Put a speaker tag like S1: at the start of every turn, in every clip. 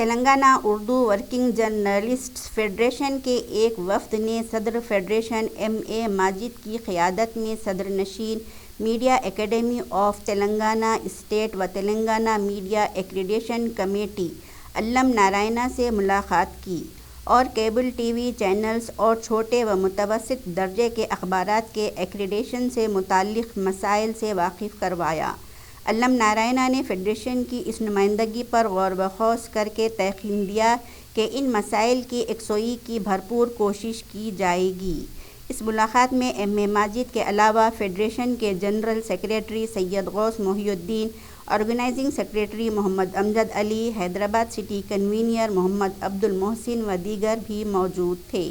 S1: Telangana Urdu working journalists federation کے ایک وفد نے صدر فیڈریشن ایم ماجد کی قیادت میں صدر نشین media academy of Telangana state و تلنگانہ میڈیا ایکریڈیشن کمیٹی علم نارائنا سے ملاقات کی اور کیبل ٹی وی چینلز اور چھوٹے و متوسط درجے کے اخبارات کے ایکریڈیشن سے متعلق مسائل سے واقف کروایا۔ علم نارائنا نے فیڈریشن کی اس نمائندگی پر غور و خوض کر کے یقین دیا کہ ان مسائل کی یکسوئی کی بھرپور کوشش کی جائے گی۔ اس ملاقات میں ایم ماجد کے علاوہ فیڈریشن کے جنرل سیکریٹری سید غوث محی الدین، آرگنائزنگ سیکریٹری محمد امجد علی، حیدرآباد سٹی کنوینر محمد عبد المحسن و دیگر بھی موجود تھے۔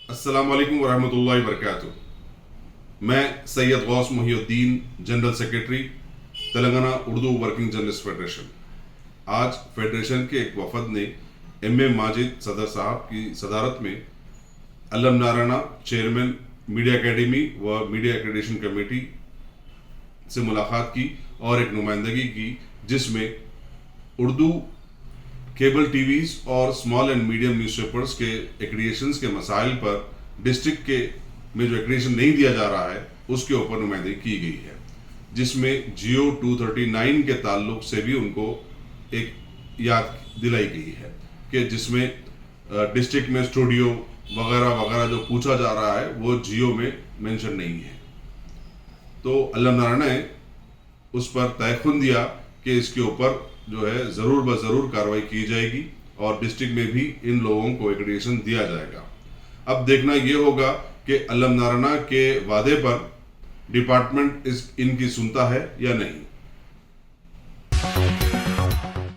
S2: السلام علیکم ورحمۃ اللہ وبرکاتہ۔ میں سید غوث محی الدین، general secretary Telangana Urdu working journalist federation. آج فیڈریشن کے ایک وفد نے ایم ماجد صدر صاحب کی صدارت میں علم نارائنا چیئرمین میڈیا اکیڈمی و میڈیا ایکریڈیشن کمیٹی سے ملاقات کی اور ایک نمائندگی کی، جس میں اردو کیبل ٹی ویز اور small and medium news papers کے ایکریڈیشنز کے مسائل پر ڈسٹرکٹ کے میں جو ایکریڈیشن نہیں دیا جا رہا ہے اس کے اوپر نمائندگی کی گئی ہے، جس میں جیو 239 کے تعلق سے بھی ان کو ایک یاد دلائی گئی ہے کہ جس میں ڈسٹرکٹ میں اسٹوڈیو وغیرہ وغیرہ جو پوچھا جا رہا ہے وہ جیو میں مینشن نہیں ہے۔ تو علم نارائنا نے اس پر تیقن دیا کہ اس کے اوپر جو ہے ضرور بضرور کارروائی کی جائے گی اور ڈسٹرکٹ میں بھی ان لوگوں کو ایکریڈیشن دیا جائے گا۔ اب دیکھنا یہ ہوگا کہ علم نارائنا کے وعدے پر ڈپارٹمنٹ ان کی سنتا ہے یا نہیں۔